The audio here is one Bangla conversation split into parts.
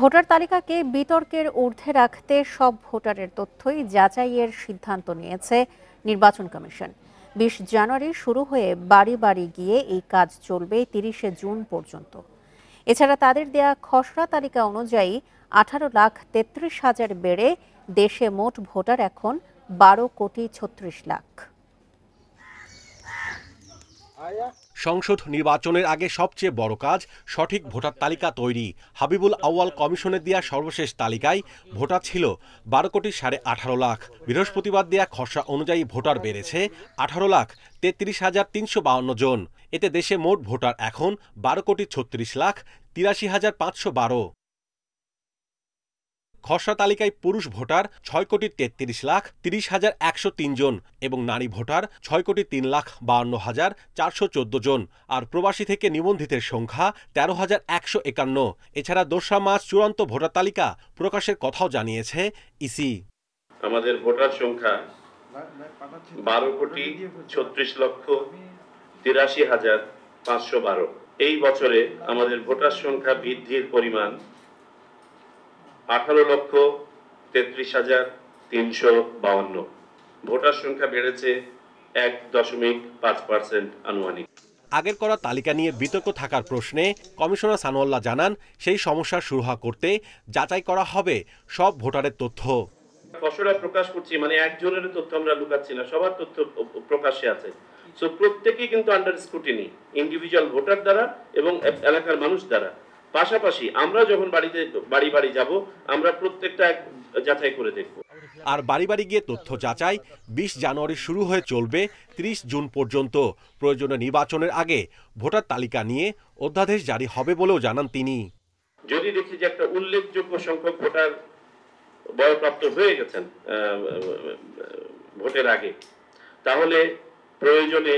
ভোটার তালিকাকে বিতর্কের ঊর্ধ্বে রাখতে সব ভোটারের তথ্যই যাচাইয়ের সিদ্ধান্ত নিয়েছে নির্বাচন কমিশন। ২০ জানুয়ারি শুরু হয়ে বাড়ি বাড়ি গিয়ে এই কাজ চলবে ৩০শে জুন পর্যন্ত। এছাড়া তাদের দেয়া খসড়া তালিকা অনুযায়ী ১৮,৩৩,০০০ বেড়ে দেশে মোট ভোটার এখন ১২,৩৬,০০,০০০। সংসদ নির্বাচনের আগে সবচেয়ে বড় কাজ সঠিক ভোটার তালিকা তৈরি। হাবিবুল আউয়াল কমিশনের দেয়া সর্বশেষ তালিকায় ভোটার ছিল ১২,১৮,০০,০০০। বৃহস্পতিবার দেয়া খসড়া অনুযায়ী ভোটার বেড়েছে ১৮,৩৩,৩৫২ জন। এতে দেশে মোট ভোটার এখন ১২,৩৬,৮৩,৫১২। খসড়া তালিকায় পুরুষ ভোটার ৬,৩৩,৩০,১০৩ জন এবং নারী ভোটার ৬,৩,৫২,৪১৪ জন। আর প্রবাসী থেকে নিবন্ধিতের সংখ্যা ১৩,১৫১। এছাড়া ২রা মার্চ চূড়ান্ত ভোটার তালিকা প্রকাশের কথাও জানিয়েছে ইসি। আমাদের ভোটার সংখ্যা ১২,৩৬,৮৩,৫১২। এই বছরে আমাদের ভোটার সংখ্যা বৃদ্ধির পরিমাণ ১৮,৩৩,৩৫২। ভোটার সংখ্যা বেড়েছে ১.৫% আনুমানিক। আগের করা তালিকা নিয়ে বিতর্ক থাকার প্রশ্নে কমিশনার সানোয়াল্লাহ জানান, সেই সমস্যা সুরাহা করতে যাচাই করা হবে সব ভোটারের তথ্য। খসড়া প্রকাশ করছি মানে একজনের তথ্য আমরা লুকাচ্ছি না, সবার তথ্য প্রকাশ্যে আছে। সো প্রত্যেকেই কিন্তু আন্ডার স্ক্রুটিনি, ইন্ডিভিজুয়াল ভোটার দ্বারা এবং এলাকার মানুষ দ্বারা। পাশাপাশি আমরা যখন বাড়ি বাড়ি যাব, আমরা প্রত্যেকটা যাচাই করে দেখব। আর বাড়ি বাড়ি গিয়ে তথ্য যাচাই ২০ জানুয়ারি শুরু হয়ে চলবে ৩০ জুন পর্যন্ত। প্রয়োজনে নির্বাচনের আগে ভোটার তালিকা নিয়ে অধ্যাদেশ জারি হবে বলেও জানান তিনি। যদি দেখি যে একটা উল্লেখযোগ্য সংখ্যক ভোটার বয়প্রাপ্ত হয়ে গেছেন ভোটের আগে, তাহলে প্রয়োজনে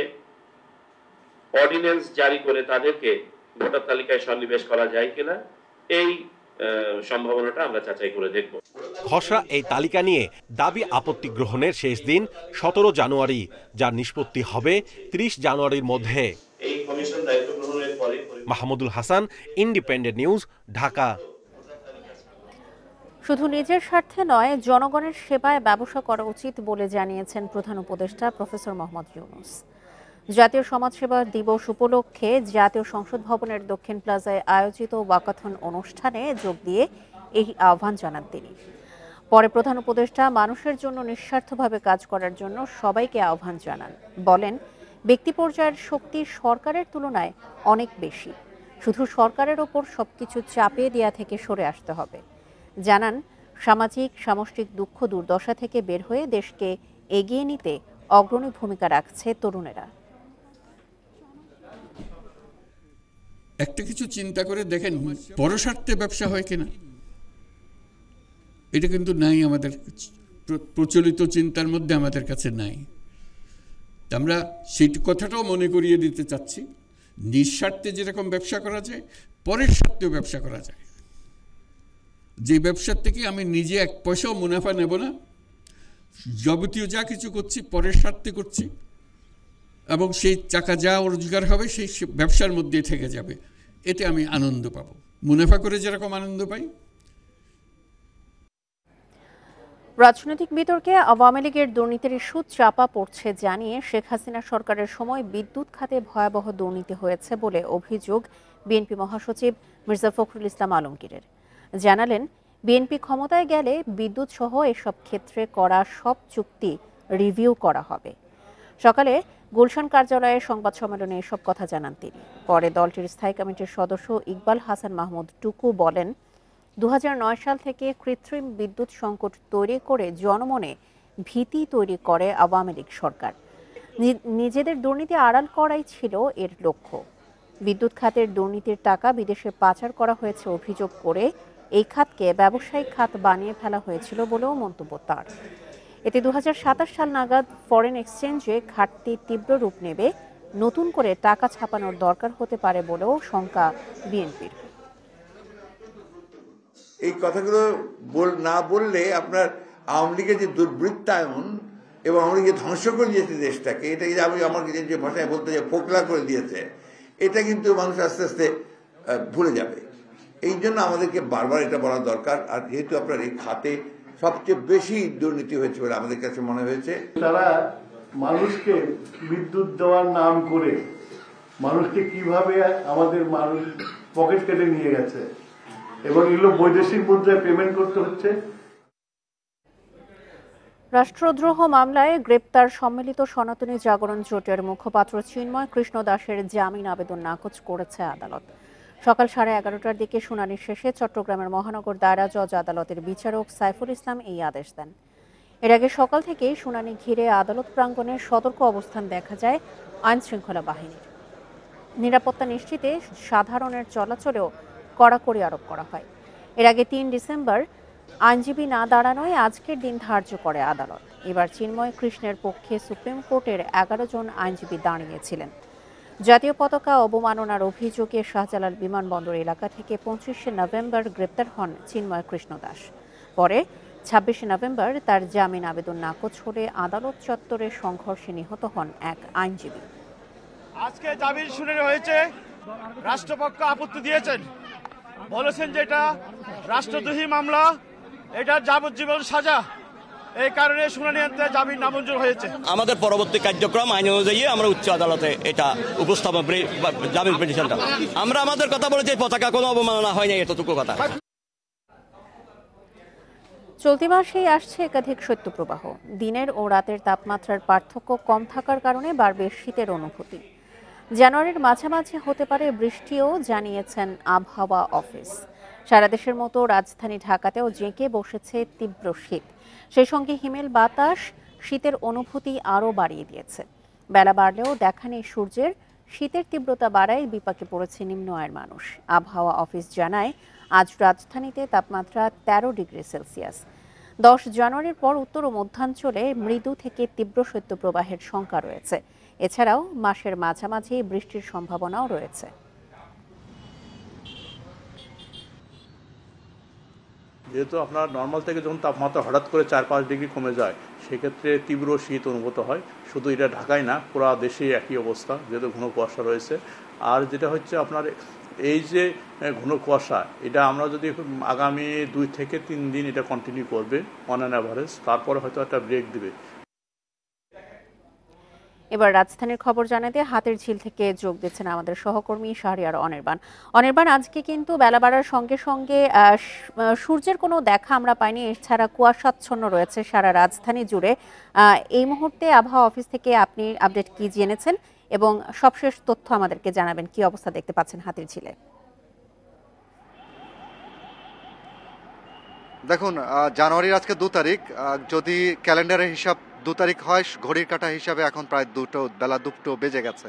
অর্ডিন্যান্স জারি করে তাদেরকে ভোটার তালিকায় সন্নিবেশ করা যায় কিনা এই সম্ভাবনাটা আমরা যাচাই করে দেখব। খসড়া এই তালিকা নিয়ে দাবি আপত্তি গ্রহণের শেষ দিন ১৭ জানুয়ারি, যার নিষ্পত্তি হবে ৩০ জানুয়ারির মধ্যে। এই কমিশন দায়িত্ব গ্রহণের পরে মাহমুদুল হাসান, ইন্ডিপেন্ডেন্ট নিউজ, ঢাকা। শুধু নিজের স্বার্থে নয়, জনগণের সেবায় ব্যবসা করা উচিত বলে জানিয়েছেন প্রধান উপদেষ্টা প্রফেসর মোহাম্মদ ইউনূস। জাতীয় সমাজসেবা দিবস উপলক্ষে জাতীয় সংসদ ভবনের দক্ষিণ প্লাজায় আয়োজিত ওয়াকাথন অনুষ্ঠানে যোগ দিয়ে এই আহ্বান জানান তিনি। পরে প্রধান উপদেষ্টা মানুষের জন্য নিঃস্বার্থভাবে কাজ করার জন্য সবাইকে আহ্বান জানান। বলেন, ব্যক্তি পর্যায়ের শক্তি সরকারের তুলনায় অনেক বেশি। শুধু সরকারের ওপর সবকিছু চাপিয়ে দেওয়া থেকে সরে আসতে হবে। জানান, সামাজিক সামষ্টিক দুঃখ দুর্দশা থেকে বের হয়ে দেশকে এগিয়ে নিতে অগ্রণী ভূমিকা রাখছে তরুণেরা। একটা কিছু চিন্তা করে দেখেন, পরস্বার্থে ব্যবসা হয় কিনা। এটা কিন্তু নাই, আমাদের প্রচলিত চিন্তার মধ্যে আমাদের কাছে নাই। আমরা সেই কথাটাও মনে করিয়ে দিতে চাচ্ছি, নিঃস্বার্থে যেরকম ব্যবসা করা যায়, পরের স্বার্থেও ব্যবসা করা যায়। যে ব্যবসার থেকে আমি নিজে এক পয়সাও মুনাফা নেব না, যাবতীয় যা কিছু করছি পরের স্বার্থে করছি, এবং সেই টাকা যা রোজগার হবে সেই ব্যবসার মধ্যে থেকে যাবে। এতে আমি আনন্দ পাব, মুনাফা করে যেরকম আনন্দ পাই। রাজনৈতিক বিতর্কে আওয়ামী লীগের দুর্নীতির সুদ চাপা পড়ছে জানিয়ে শেখ হাসিনা সরকারের সময় বিদ্যুৎ খাতে ভয়াবহ দুর্নীতি হয়েছে বলে অভিযোগ বিএনপি মহাসচিব মির্জা ফখরুল ইসলাম আলমগীরের। জানালেন, বিএনপি ক্ষমতায় গেলে বিদ্যুৎ সহ এসব ক্ষেত্রে করা সব চুক্তি রিভিউ করা হবে। সকালে গুলশান কার্যালয়ে সংবাদ সম্মেলনে এসব কথা জানান তিনি। পরে দলটির স্থায়ী কমিটির সদস্য ইকবাল হাসান মাহমুদ টুকু বলেন, ২০০৯ সাল থেকে কৃত্রিম বিদ্যুৎ সংকট তৈরি করে জনমনে ভীতি তৈরি করে আওয়ামী লীগ সরকার। নিজেদের দুর্নীতি আড়াল করাই ছিল এর লক্ষ্য। বিদ্যুৎ খাতের দুর্নীতির টাকা বিদেশে পাচার করা হয়েছে অভিযোগ করে এই খাতকে ব্যবসায়িক খাত বানিয়ে ফেলা হয়েছিল বলেও মন্তব্য তার। এতে ২০২৭ সাল নাগাদ ফরেন এক্সচেঞ্জে ঘাটতি তীব্র রূপ নেবে, নতুন করে টাকা ছাপানোর দরকার হতে পারে বলেও শঙ্কা বিএনপির। এই কথাগুলো না বললে আপনার আওয়ামী লীগের যে দুর্বৃত্তায়ন এবং আওয়ামী লীগের ধ্বংস করে দিয়েছে দেশটাকে, এটাকে আমি আমার যে ভাষায় বলতে যে ফোকলা করে দিয়েছে, এটা কিন্তু মানুষ আস্তে আস্তে ভুলে যাবে। এই জন্য আমাদেরকে বারবার এটা বলা দরকার। আর যেহেতু আপনার এই খাতে সবচেয়ে বেশি দুর্নীতি হয়েছে বলে আমাদের কাছে মনে হয়েছে, তারা মানুষকে বিদ্যুৎ দেওয়ার নাম করে মানুষকে কিভাবে আমাদের মানুষ পকেট কেটে নিয়ে গেছে এবং এগুলো বৈদেশিক মুদ্রায় পেমেন্ট করতে হচ্ছে। রাষ্ট্রদ্রোহ মামলায় গ্রেপ্তার সম্মিলিত সনাতনী জাগরণ জোটের মুখপাত্র চিন্ময় কৃষ্ণ দাসের জামিন আবেদন নাকচ করেছে আদালত। সকাল 11:30টার দিকে শুনানি শেষে চট্টগ্রামের মহানগর দায়রা জজ আদালতের বিচারক সাইফুল ইসলাম এই আদেশ দেন। এর আগে সকাল থেকেই শুনানি ঘিরে আদালত প্রাঙ্গণে সতর্ক অবস্থান দেখা যায় আইন শৃঙ্খলা বাহিনীর। নিরাপত্তা নিশ্চিতে সাধারণের চলাচলেও কড়াকড়ি আরোপ করা হয়। এর আগে 3 ডিসেম্বর আইনজীবী না দাঁড়ানোয় আজকের দিন ধার্য করে আদালত। এবার চিন্ময় কৃষ্ণের পক্ষে সুপ্রিম কোর্টের 11 জন আইনজীবী দাঁড়িয়েছিলেন। জাতীয় পতাকা অবমাননার অভিযোগে শাহজালাল বিমানবন্দর এলাকা থেকে 25শে নভেম্বর গ্রেপ্তার হন চিন্ময় কৃষ্ণ দাস। পরে 26শে নভেম্বর তার জামিন আবেদন নাকচ হলে আদালত চত্বরে সংঘর্ষে নিহত হন এক আইনজীবী। আজকে জামিন শুনানি হয়েছে, রাষ্ট্রপক্ষ আপত্তি দিয়েছেন, বলেছেন যে এটা রাষ্ট্রদ্রোহী মামলা, এটা যাবজ্জীবন সাজা, এই কারণে শুনানি আনতে জামিন নামঞ্জুর হয়েছে। আমাদের পরবর্তী কার্যক্রম আইন অনুযায়ী আমরা উচ্চ আদালতে এটা উপস্থাপন জামিন পিটিশনটা আমরা আমাদের কথা বলেছি, পতাকা কোনো অবমাননা হয়নি, এতটুকু কথা। চলতি মাসেই আসছে একাধিক শৈত্যপ্রবাহ। দিনের ও রাতের তাপমাত্রার পার্থক্য কম থাকার কারণে বাড়বে শীতের অনুভূতি। জানুয়ারির মাঝামাঝি হতে পারে বৃষ্টিও জানিয়েছেন আবহাওয়া অফিস। সারা দেশের মতো রাজধানী ঢাকাতেও জেঁকে বসেছে তীব্র শীত। সেই সঙ্গে হিমেল বাতাস শীতের অনুভূতি আরও বাড়িয়ে দিয়েছে। বেলা বাড়লেও দেখা নেই সূর্যের। শীতের তীব্রতা বাড়ায় বিপাকে পড়েছে নিম্ন আয়ের মানুষ। আবহাওয়া অফিস জানায়, আজ রাজধানীতে তাপমাত্রা 13 ডিগ্রি সেলসিয়াস। 10 জানুয়ারির পর উত্তর ও মধ্যাঞ্চলে মৃদু থেকে তীব্র শৈত্যপ্রবাহের শঙ্কা রয়েছে। এছাড়াও মাসের মাঝামাঝি বৃষ্টির সম্ভাবনাও রয়েছে। যেহেতু আপনার নর্মাল থেকে যখন তাপমাত্রা হঠাৎ করে 4-5 ডিগ্রি কমে যায়, সেক্ষেত্রে তীব্র শীত অনুভূত হয়। শুধু এটা ঢাকায় না, পুরো দেশেই একই অবস্থা, যেহেতু ঘন কুয়াশা রয়েছে। আর যেটা হচ্ছে আপনার এই যে ঘন কুয়াশা, এটা আমরা যদি আগামী 2 থেকে 3 দিন এটা কন্টিনিউ করবে অন অ্যান অ্যাভারেজ, তারপরে হয়তো একটা ব্রেক দিবে। এবার রাজধানীর খবর জানাতে হাতের ঝিল থেকে যোগ দিচ্ছেন আমাদের সহকর্মী শাহরিয়ার অনির্বাণ। আজকে কিন্তু বেলা বাড়ার সঙ্গে সঙ্গে সূর্যের কোনো দেখা আমরা পাইনি, এছাড়া কুয়াশাচ্ছন্ন রয়েছে সারা রাজধানী জুড়ে। এই মুহূর্তে আবহাওয়া অফিস থেকে আপনি আপডেট কি জেনেছেন এবং সবশেষ তথ্য আমাদেরকে জানাবেন, কি অবস্থা দেখতে পাচ্ছেন হাতের ঝিলে? দেখুন, জানুয়ারির আজকে 2 তারিখ, যদি ক্যালেন্ডারের হিসাব 2 তারিখ হয়, ঘড়ির কাঁটা হিসাবে এখন প্রায় বেলা 2টো বেজে গেছে।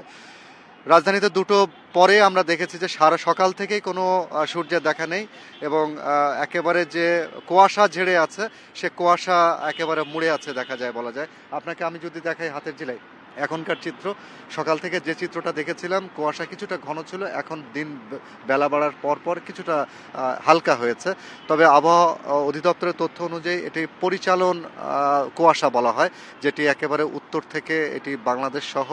রাজধানীতে 2টো পরে আমরা দেখেছি যে সারা সকাল থেকেই কোনো সূর্যের দেখা নেই এবং একেবারে যে কুয়াশা ঝেড়ে আছে, সে কুয়াশা একেবারে মুড়ে আছে দেখা যায়, বলা যায়। আপনাকে আমি যদি দেখাই হাতের ঝিলে এখনকার চিত্র, সকাল থেকে যে চিত্রটা দেখেছিলাম, কুয়াশা কিছুটা ঘন ছিল, এখন দিন বেলা বাড়ার পর কিছুটা হালকা হয়েছে। তবে আবহাওয়া অধিদপ্তরের তথ্য অনুযায়ী এটি পরিচালন কুয়াশা বলা হয়, যেটি একেবারে উত্তর থেকে এটি বাংলাদেশ সহ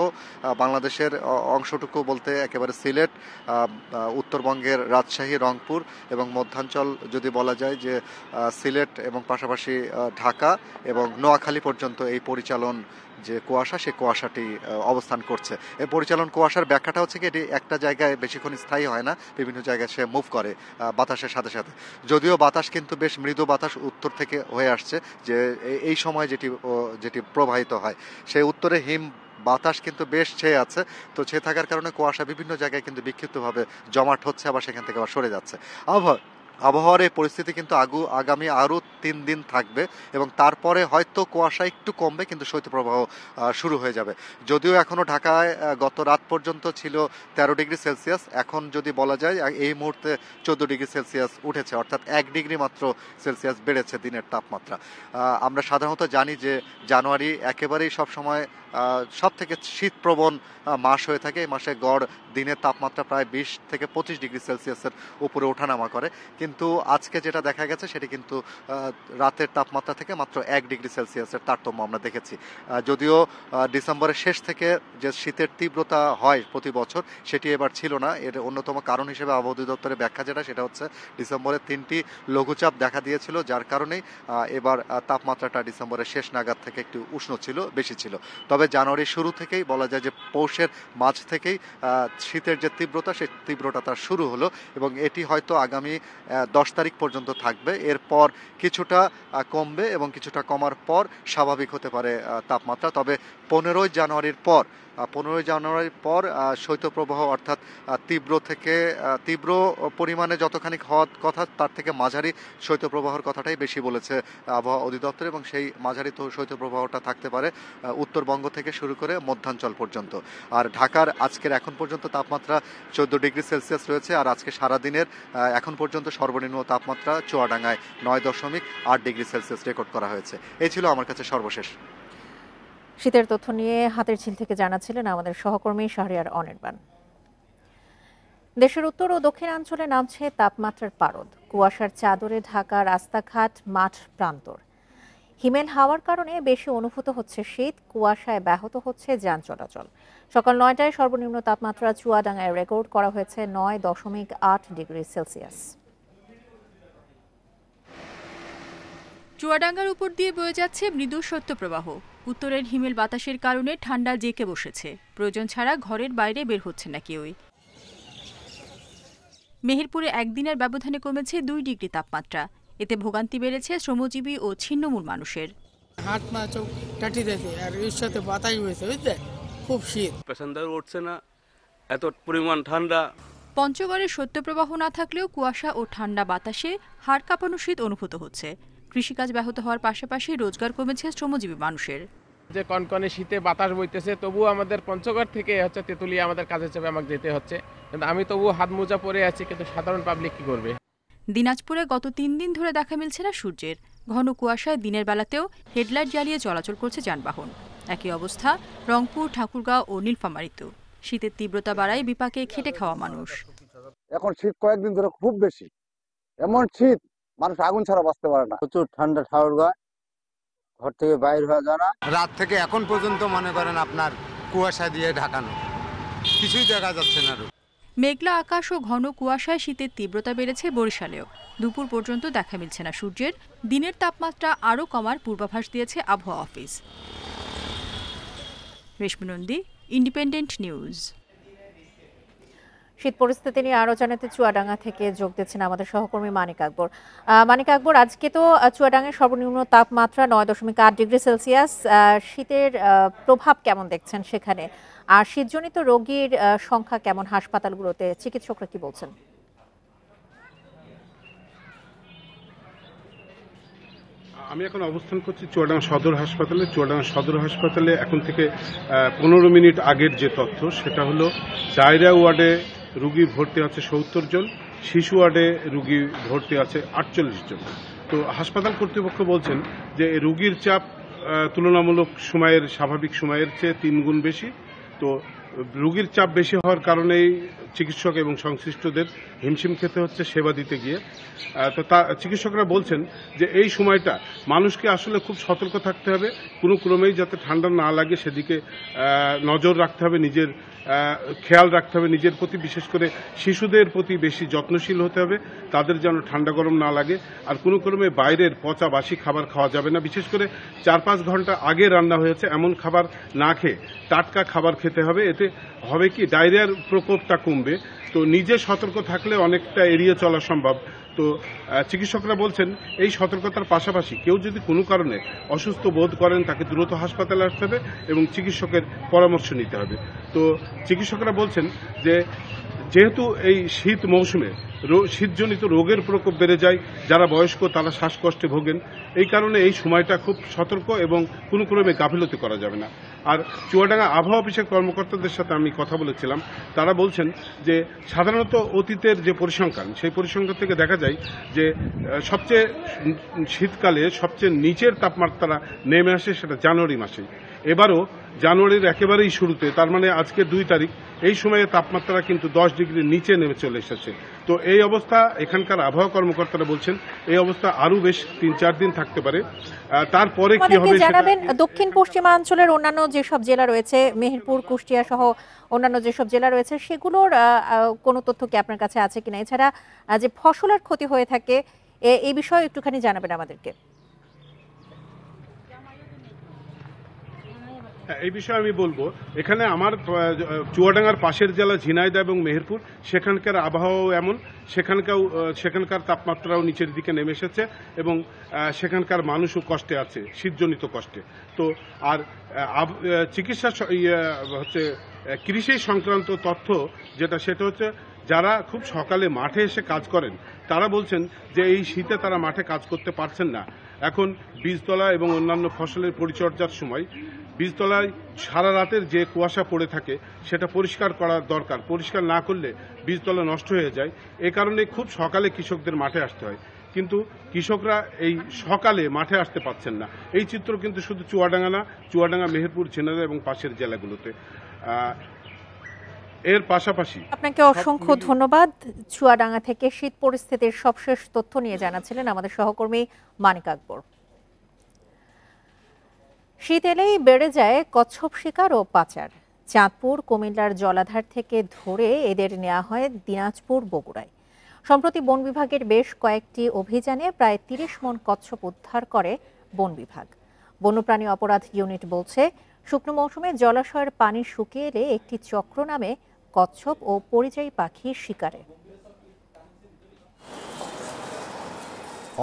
বাংলাদেশের অংশটুকু বলতে একেবারে সিলেট, উত্তরবঙ্গের রাজশাহী, রংপুর এবং মধ্যাঞ্চল যদি বলা যায় যে সিলেট এবং পাশাপাশি ঢাকা এবং নোয়াখালী পর্যন্ত এই পরিচালন যে কুয়াশা, সে কুয়াশাটি অবস্থান করছে। এই পরিচালন কুয়াশার ব্যাখ্যাটা হচ্ছে কি, এটি একটা জায়গায় বেশিক্ষণ স্থায়ী হয় না, বিভিন্ন জায়গায় সে মুভ করে বাতাসের সাথে সাথে। যদিও বাতাস কিন্তু বেশ মৃদু বাতাস উত্তর থেকে হয়ে আসছে, যে এই সময় যেটি প্রবাহিত হয়, সেই উত্তরে হিম বাতাস কিন্তু বেশ ছেয়ে আছে। তো ছেয়ে থাকার কারণে কুয়াশা বিভিন্ন জায়গায় কিন্তু বিক্ষিপ্তভাবে জমাট হচ্ছে, আবার সেখান থেকে আবার সরে যাচ্ছে। আবহাওয়ার এই পরিস্থিতি কিন্তু আগামী আরও 3 দিন থাকবে এবং তারপরে হয়তো কুয়াশা একটু কমবে, কিন্তু শৈত্যপ্রবাহ শুরু হয়ে যাবে। যদিও এখনও ঢাকায় গত রাত পর্যন্ত ছিল 13 ডিগ্রি সেলসিয়াস, এখন যদি বলা যায় এই মুহূর্তে 14 ডিগ্রি সেলসিয়াস উঠেছে, অর্থাৎ 1 ডিগ্রি মাত্র সেলসিয়াস বেড়েছে দিনের তাপমাত্রা। আমরা সাধারণত জানি যে জানুয়ারি একেবারেই সবসময় সব থেকে শীতপ্রবণ মাস হয়ে থাকে। এই মাসে গড় দিনের তাপমাত্রা প্রায় 20 থেকে 25 ডিগ্রি সেলসিয়াসের উপরে ওঠানামা করে, কিন্তু কিন্তু আজকে যেটা দেখা গেছে সেটি কিন্তু রাতের তাপমাত্রা থেকে মাত্র 1 ডিগ্রি সেলসিয়াসের তারতম্য আমরা দেখেছি। যদিও ডিসেম্বরের শেষ থেকে যে শীতের তীব্রতা হয় প্রতি বছর সেটি এবার ছিল না। এর অন্যতম কারণ হিসেবে আবহাওয়া অধিদপ্তরের ব্যাখ্যা সেটা হচ্ছে ডিসেম্বরে 3টি লঘুচাপ দেখা দিয়েছিল, যার কারণেই এবার তাপমাত্রাটা ডিসেম্বরের শেষ নাগাদ থেকে একটু উষ্ণ ছিল, বেশি ছিল। তবে জানুয়ারির শুরু থেকেই বলা যায় যে পৌষের মাঝ থেকেই শীতের যে তীব্রতা সেই তীব্রতা তার শুরু হলো এবং এটি হয়তো আগামী 10 তারিখ পর্যন্ত থাকবে। এরপর কিছুটা কমবে এবং কিছুটা কমার পর স্বাভাবিক হতে পারে তাপমাত্রা। তবে 15 জানুয়ারির পর শৈত্যপ্রবাহ অর্থাৎ তীব্র পরিমাণে যতখানি হওয়ার কথা তার থেকে মাঝারি শৈত্যপ্রবাহের কথাটাই বেশি বলেছে আবহাওয়া অধিদপ্তর এবং সেই মাঝারি শৈত্যপ্রবাহটা থাকতে পারে উত্তরবঙ্গ থেকে শুরু করে মধ্যাঞ্চল পর্যন্ত। আর ঢাকার আজকের এখন পর্যন্ত তাপমাত্রা 14 ডিগ্রি সেলসিয়াস রয়েছে। আর আজকে সারাদিনের এখন পর্যন্ত সর্বনিম্ন তাপমাত্রা চুয়াডাঙ্গায় 9.8 ডিগ্রি সেলসিয়াস রেকর্ড করা হয়েছে। এই ছিল আমার কাছে সর্বশেষ। শীতের তথ্য নিয়ে হাতের ঝিল থেকে জানাচ্ছিলেন আমাদের সহকর্মী শাহরিয়ার অনির্বাণ। দেশের উত্তর ও দক্ষিণাঞ্চলে নামছে তাপমাত্রার পারদ। কুয়াশার চাদরে ঢাকা রাস্তাঘাট, মাঠ প্রান্তর। হিমেল হাওয়ার কারণে বেশি অনুভূত হচ্ছে শীত, কুয়াশায় ব্যাহত হচ্ছে যান চলাচল। সকাল 9টায় সর্বনিম্ন তাপমাত্রা চুয়াডাঙ্গায় রেকর্ড করা হয়েছে 9.8 ডিগ্রি সেলসিয়াস। চুয়াডাঙ্গার উপর দিয়ে বয়ে যাচ্ছে মৃদু শৈত্যপ্রবাহ। উত্তরের হিমেল বাতাসের কারণে ঠান্ডা জেঁকে বসেছে। প্রয়োজন ছাড়া ঘরের বাইরে বের হচ্ছে না কেউই। মেহেরপুরে একদিনের ব্যবধানে কমেছে 2 ডিগ্রি তাপমাত্রা। এতে ভোগান্তি বেড়েছে শ্রমজীবী ও ছিন্নমূল মানুষের। হাত মা চোখ টাটি দিয়েছে আর এর সাথে বাতাস হয়েছে, বুঝলে খুব শীত, প্যাসেঞ্জার উঠছে না, এত পরিমাণ ঠান্ডা। পঞ্চগড়ে শৈত্যপ্রবাহ না থাকলেও কুয়াশা ও ঠান্ডা বাতাসে হাড় কাঁপানো শীত অনুভূত হচ্ছে। কৃষিকাজ ব্যাহত হওয়ার পাশাপাশি রোজগার কমেছে শ্রমজীবী মানুষের। যে কনকনে শীতে বাতাস বইতেছে, তবুও আমাদের পঞ্চগড় থেকে তেঁতুলিয়া আমাদের কাজে চাপে আমাকে যেতে হচ্ছে, কিন্তু আমি তবুও হাত মোজা পরে আছি, কিন্তু সাধারণ পাবলিক কি করবে। দিনাজপুরে গত 3 দিন ধরে দেখা মিলছে না সূর্যের। ঘন কুয়াশায় দিনের বেলাতেও হেডলাইট জ্বালিয়ে চলাচল করছে যানবাহন। একই অবস্থা রংপুর, ঠাকুরগাঁও ও নীলফামারীতেও। শীতের তীব্রতা বাড়ায় বিপাকে খেটে খাওয়া মানুষ। এখন শীত কয়েকদিন ধরে খুব বেশি, এমন শীত মানুষ আগুন ছাড়া বাঁচতে পারে না। প্রচুর ঠান্ডা, ঠাকুরগাঁও ঘর থেকে বাইরে হওয়া যায় না। রাত থেকে এখন পর্যন্ত মনে করেন আপনার কুয়াশা দিয়ে ঢাকানো, কিছুই দেখা যাচ্ছে না। মেঘলা আকাশ ও ঘন কুয়াশায় শীতের তীব্রতা বেড়েছে বরিশালেও। দুপুর পর্যন্ত দেখা মিলছে না সূর্যের। দিনের তাপমাত্রা আরও কমার পূর্বাভাস দিয়েছে আবহাওয়া অফিস। রেশমি নন্দী, ইন্ডিপেন্ডেন্ট নিউজ। শীত পরিস্থিতি নিয়ে আরো জানাতে চুয়াডাঙ্গা থেকে যোগ দিচ্ছেন আমাদের সহকর্মী মানিক আকবর। মানিক আকবর, আজকে তো চুয়াডাঙ্গার সর্বনিম্ন তাপমাত্রা 9.8 ডিগ্রি সেলসিয়াস। শীতের প্রভাব কেমন দেখছেন সেখানে? আর শীতজনিত রোগীর সংখ্যা কেমন হাসপাতালগুলোতে? চিকিৎসকরা কি বলছেন? আমি এখন অবস্থান করছি চুয়াডাঙ্গা সদর হাসপাতালে। চুয়াডাঙ্গা সদর হাসপাতালে এখন থেকে 15 মিনিট আগের যে তথ্য সেটা হলো ডায়রিয়া ওয়ার্ডে রুগী ভর্তি আছে 70 জন, শিশু ওয়ার্ডে রুগী ভর্তি আছে 48 জন। তো হাসপাতাল কর্তৃপক্ষ বলছেন যে রুগীর চাপ তুলনামূলক সময়ের স্বাভাবিক সময়ের চেয়ে 3 গুণ বেশি। তো রুগীর চাপ বেশি হওয়ার কারণেই চিকিৎসক এবং সংশ্লিষ্টদের হিমশিম খেতে হচ্ছে সেবা দিতে গিয়ে। তো চিকিৎসকরা বলছেন যে এই সময়টা মানুষকে আসলে খুব সতর্ক থাকতে হবে, কোনো ক্রমেই যাতে ঠান্ডা না লাগে সেদিকে নজর রাখতে হবে, নিজের খেয়াল রাখতে হবে নিজের প্রতি, বিশেষ করে শিশুদের প্রতি বেশি যত্নশীল হতে হবে, তাদের যেন ঠান্ডা গরম না লাগে। আর কোনো ক্রমে বাইরের পচা বাসি খাবার খাওয়া যাবে না, বিশেষ করে 4-5 ঘন্টা আগে রান্না হয়েছে এমন খাবার না খেয়ে টাটকা খাবার খেতে হবে। এতে হবে কি ডায়রিয়ার প্রকোপটা কমবে। তো নিজে সতর্ক থাকলে অনেকটা এড়িয়ে চলা সম্ভব। তো চিকিৎসকরা বলছেন এই সতর্কতার পাশাপাশি কেউ যদি কোনো কারণে অসুস্থ বোধ করেন তাকে দ্রুত হাসপাতালে আসতে হবে এবং চিকিৎসকের পরামর্শ নিতে হবে। তো চিকিৎসকরা বলছেন যে যেহেতু এই শীত মৌসুমে শীতজনিত রোগের প্রকোপ বেড়ে যায়, যারা বয়স্ক তারা শ্বাসকষ্টে ভোগেন, এই কারণে এই সময়টা খুব সতর্ক এবং কোনো ক্রমে গাফিলতি করা যাবে না। আর চুয়াডাঙ্গা আবহাওয়া অফিসের কর্মকর্তাদের সাথে আমি কথা বলেছিলাম, তারা বলছেন যে সাধারণত অতীতের যে পরিসংখ্যান সেই পরিসংখ্যান থেকে দেখা যায় যে সবচেয়ে শীতকালে সবচেয়ে নিচের তাপমাত্রা নেমে আসে সেটা জানুয়ারি মাসে। এবারও জানুয়ারির একেবারেই শুরুতে, তার মানে আজকে 2 তারিখ, এই সময়ে তাপমাত্রা কিন্তু 10 ডিগ্রির নিচে নেমে চলে এসেছে। তো এই অবস্থা এখানকার আবহাওয়া কর্মকর্তারা বলছেন এই অবস্থা আরো বেশ 3-4 দিন থাকতে পারে। তারপরে কি হবে জানাবেন। দক্ষিণ পশ্চিমাঞ্চলের অন্যান্য যেসব জেলা রয়েছে, মেহেরপুর, কুষ্টিয়া সহ অন্যান্য যেসব জেলা রয়েছে, সেগুলোর কোনো তথ্য কি আপনার কাছে আছে কিনা? এছাড়া যে ফসলের ক্ষতি হয়ে থাকে এই বিষয়ে একটুখানি জানাবেন আমাদেরকে। এই বিষয়ে আমি বলবো, এখানে আমার চুয়াডাঙ্গার পাশের জেলা ঝিনাইদহ এবং মেহেরপুর, সেখানকার আবহাওয়াও এমন, সেখানকার তাপমাত্রাও নিচের দিকে নেমে এসেছে এবং সেখানকার মানুষও কষ্টে আছে, শীতজনিত কষ্টে। তো আর চিকিৎসা হচ্ছে কৃষি সংক্রান্ত তথ্য যেটা, সেটা হচ্ছে যারা খুব সকালে মাঠে এসে কাজ করেন তারা বলছেন যে এই শীতে তারা মাঠে কাজ করতে পারছেন না। এখন বীজতলা এবং অন্যান্য ফসলের পরিচর্যার সময় বীজতলায় সারা রাতের যে কুয়াশা পড়ে থাকে সেটা পরিষ্কার করা দরকার। পরিষ্কার না করলে বীজতলা নষ্ট হয়ে যায়। এই কারণে খুব সকালে কৃষকদের মাঠে আসতে হয়, কিন্তু কৃষকরা এই সকালে মাঠে আসতে পারছেন না। এই চিত্র কিন্তু শুধু চুয়াডাঙ্গা না, চুয়াডাঙ্গা, মেহেরপুর, ঝিনাইদহ এবং পাশের জেলাগুলোতে। এর পাশাপাশি আপনাকে অসংখ্য ধন্যবাদ। চুয়াডাঙ্গা থেকে শীত পরিস্থিতির সবশেষ তথ্য নিয়ে জানাচ্ছিলেন আমাদের সহকর্মী মানিক আকবর। শীত এলেই বেড়ে যায় কচ্ছপ শিকার ও পাচার। চাঁদপুর, কুমিল্লার জলাধার থেকে ধরে এদের নেওয়া হয় দিনাজপুর, বগুড়ায়। সম্প্রতি বন বিভাগের বেশ কয়েকটি অভিযানে প্রায় 30 মণ কচ্ছপ উদ্ধার করে বন বিভাগ। বন্যপ্রাণী অপরাধ ইউনিট বলছে, শুকনো মৌসুমে জলাশয়ের পানি শুকিয়ে এলে একটি চক্র নামে কচ্ছপ ও পরিযায়ী পাখি শিকারে।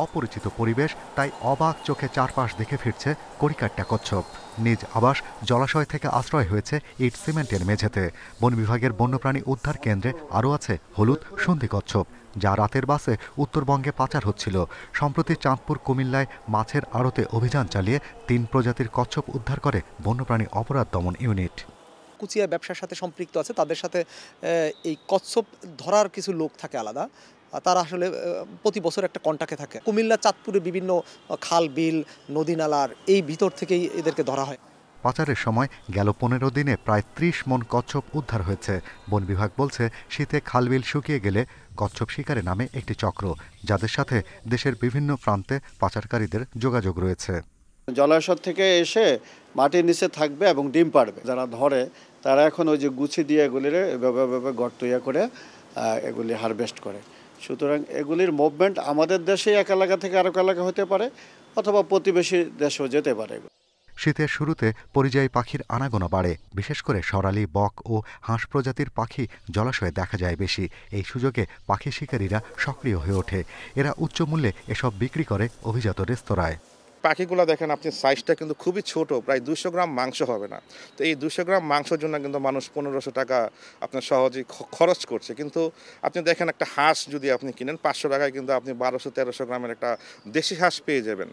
অপরিচিত পরিবেশ, তাই অবাক চোখে চারপাশ দেখে ফিরছে কড়িকাট্টা কচ্ছপ। নিজ আবাস জলাশয় থেকে আশ্রয় হয়েছে ইট সিমেন্টের মেঝেতে। বন বিভাগের বন্যপ্রাণী উদ্ধার কেন্দ্রে আরও আছে হলুদ সন্ধি কচ্ছপ, যা রাতের বাসে উত্তরবঙ্গে পাচার হচ্ছিল। সম্প্রতি চাঁদপুর, কুমিল্লায় মাছের আড়তে অভিযান চালিয়ে 3 প্রজাতির কচ্ছপ উদ্ধার করে বন্যপ্রাণী অপরাধ দমন ইউনিট। কুচিয়া ব্যবসার সাথে সম্পৃক্ত আছে, তাদের সাথে এই কচ্ছপ ধরার কিছু লোক থাকে আলাদা, তারা আসলে প্রতি বছর একটা কন্টাক্টে থাকে। কুমিল্লা, চাঁদপুরে বিভিন্ন খাল, বিল, নদী নালার এই ভিতর থেকেই এদেরকে ধরা হয়। পাচারের সময় গেল 15 দিনে প্রায় 30 মণ কচ্ছপ উদ্ধার হয়েছে। বন বিভাগ বলছে, শীতে খালবিল শুকিয়ে গেলে কচ্ছপ শিকারে নামে একটি চক্র, যাদের সাথে দেশের বিভিন্ন প্রান্তে পাচারকারীদের যোগাযোগ রয়েছে। জলাশয় থেকে এসে মাটির নিচে থাকবে এবং ডিম পাড়বে। যারা ধরে তারা এখন ওই যে গুছি দিয়ে এগুলির এভাবে গর্ত ইয়ে করে এগুলি হারভেস্ট করে। সুতরাং এগুলির মুভমেন্ট আমাদের দেশে এক এলাকা থেকে আরেক এলাকা হতে পারে, অথবা প্রতিবেশী দেশেও যেতে পারে। শীতের শুরুতে পরিযায়ী পাখির আনাগোনা বাড়ে। বিশেষ করে সরালি, বক ও হাঁস প্রজাতির পাখি জলাশয়ে দেখা যায় বেশি। এই সুযোগে পাখি শিকারীরা সক্রিয় হয়ে ওঠে। এরা উচ্চ মূল্যে এসব বিক্রি করে অভিজাত রেস্তোরাঁয়। পাখিগুলো দেখেন আপনি, সাইজটা কিন্তু খুবই ছোট, প্রায় 200 গ্রাম মাংস হবে না। তো এই 200 গ্রাম মাংসের জন্য কিন্তু মানুষ 1500 টাকা আপনার সহজেই খরচ করছে। কিন্তু আপনি দেখেন একটা হাঁস যদি আপনি কিনেন 500 টাকায় কিন্তু আপনি 1200-1300 গ্রামের একটা দেশি হাঁস পেয়ে যাবেন।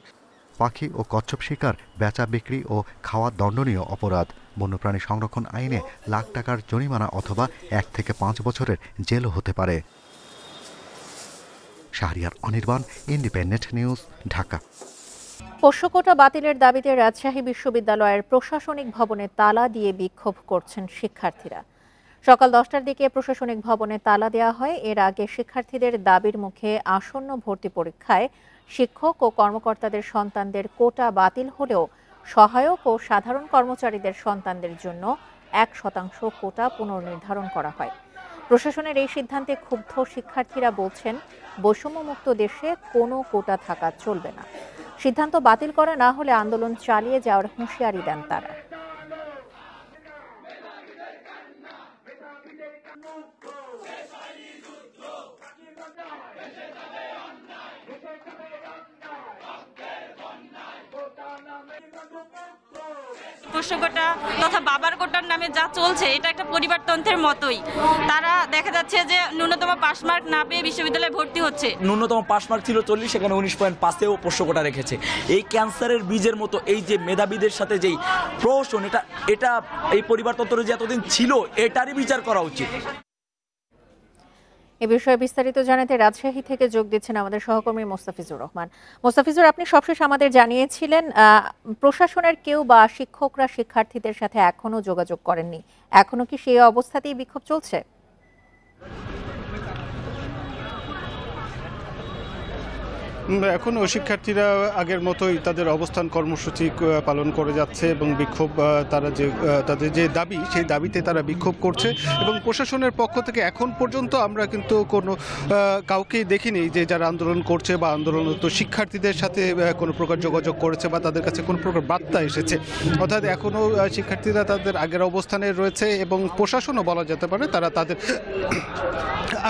পাখি ও কচ্ছপ শিকার, বেচা বিক্রি ও খাওয়া দণ্ডনীয় অপরাধ। বন্যপ্রাণী সংরক্ষণ আইনে লাখ টাকার জরিমানা অথবা 1 থেকে 5 বছরের জেলও হতে পারে। Shahriar Anirban, independent news, Dhaka. পোষ্য কোটা বাতিলের দাবিতে রাজশাহী বিশ্ববিদ্যালয়ের প্রশাসনিক ভবনে তালা দিয়ে বিক্ষোভ করছেন শিক্ষার্থীরা। সকাল 10টার দিকে প্রশাসনিক ভবনে তালা দেওয়া হয়। এর আগে শিক্ষার্থীদের দাবির মুখে আসন্ন ভর্তি পরীক্ষায় শিক্ষক ও কর্মকর্তাদের সন্তানদের কোটা বাতিল হলেও সহায়ক ও সাধারণ কর্মচারীদের সন্তানদের জন্য 1% কোটা পুনর্নির্ধারণ করা হয়। প্রশাসনের এই সিদ্ধান্তে ক্ষুব্ধ শিক্ষার্থীরা বলছেন, বৈষম্যমুক্ত দেশে কোনো কোটা থাকা চলবে না। সিদ্ধান্ত বাতিল করা না হলে আন্দোলন চালিয়ে যাওয়ার হুঁশিয়ারি দেন তারা। পোষ্য কোটা তথা বাবার কোটার নামে যা চলছে, এটা একটা পরিবারতন্ত্রের মতোই। তারা দেখা যাচ্ছে যে ন্যূনতম পাস মার্ক না পেয়ে বিশ্ববিদ্যালয়ে ভর্তি হচ্ছে। ন্যূনতম পাস মার্ক ছিল 40, সেখানে 19.5-এও পোষ্য কোটা রেখেছে। এই ক্যান্সারের বীজের মতো এই যে মেধাবীদের সাথে যেই প্রহসন, এটা এই পরিবারতন্ত্র যে এতদিন ছিল, এটারই বিচার করা উচিত। এ বিষয়ে বিস্তারিত জানাতে রাজশাহী থেকে যোগ দিচ্ছেন আমাদের সহকর্মী মোস্তাফিজুর রহমান। মোস্তাফিজুর, আপনি সবশেষ আমাদের জানিয়েছিলেন প্রশাসনের কেউ বা শিক্ষকরা শিক্ষার্থীদের সাথে এখনো যোগাযোগ করেননি, এখনো কি সেই অবস্থাতেই বিক্ষোভ চলছে? এখনও শিক্ষার্থীরা আগের মতোই তাদের অবস্থান কর্মসূচি পালন করে যাচ্ছে এবং বিক্ষোভ তাদের যে দাবি সেই দাবিতে তারা বিক্ষোভ করছে এবং প্রশাসনের পক্ষ থেকে এখন পর্যন্ত আমরা কিন্তু কোনো কাউকেই দেখিনি যে যারা আন্দোলন করছে বা আন্দোলনরত শিক্ষার্থীদের সাথে কোনো প্রকার যোগাযোগ করেছে বা তাদের কাছে কোনো প্রকার বার্তা এসেছে। অর্থাৎ এখনও শিক্ষার্থীরা তাদের আগের অবস্থানে রয়েছে এবং প্রশাসনও বলা যেতে পারে তারা তাদের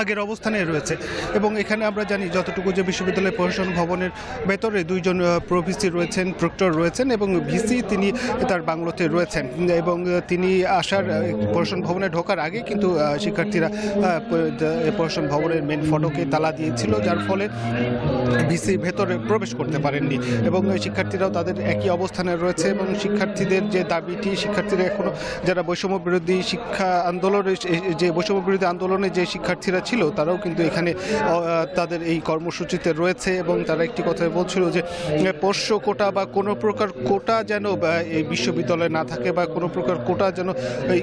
আগের অবস্থানে রয়েছে। এবং এখানে আমরা জানি যতটুকু যে বিশ্ববিদ্যালয় প্রশাসন ভবনের ভেতরে দুইজন প্রভিসি রয়েছেন, প্রক্টর রয়েছেন এবং ভিসি তিনি তার বাংলোতে রয়েছেন এবং তিনি আসার প্রশাসন ভবনে ঢোকার আগে কিন্তু শিক্ষার্থীরা প্রশাসন ভবনের মেন ফটকে তালা দিয়েছিল, যার ফলে ভিসি ভেতরে প্রবেশ করতে পারেননি এবং শিক্ষার্থীরাও তাদের একই অবস্থানে রয়েছে এবং শিক্ষার্থীদের যে দাবিটি, শিক্ষার্থীরা এখনো যারা বৈষম্য বিরোধী শিক্ষা আন্দোলনের যে বৈষম্য বিরোধী আন্দোলনে যে শিক্ষার্থীরা ছিল তারাও কিন্তু এখানে তাদের এই কর্মসূচিতে রয়েছে এবং তারা একটি কথা বলছিল যে পোষ্য কোটা বা কোনো প্রকার কোটা যেন এই বিশ্ববিদ্যালয়ে না থাকে বা কোনো প্রকার কোটা যেন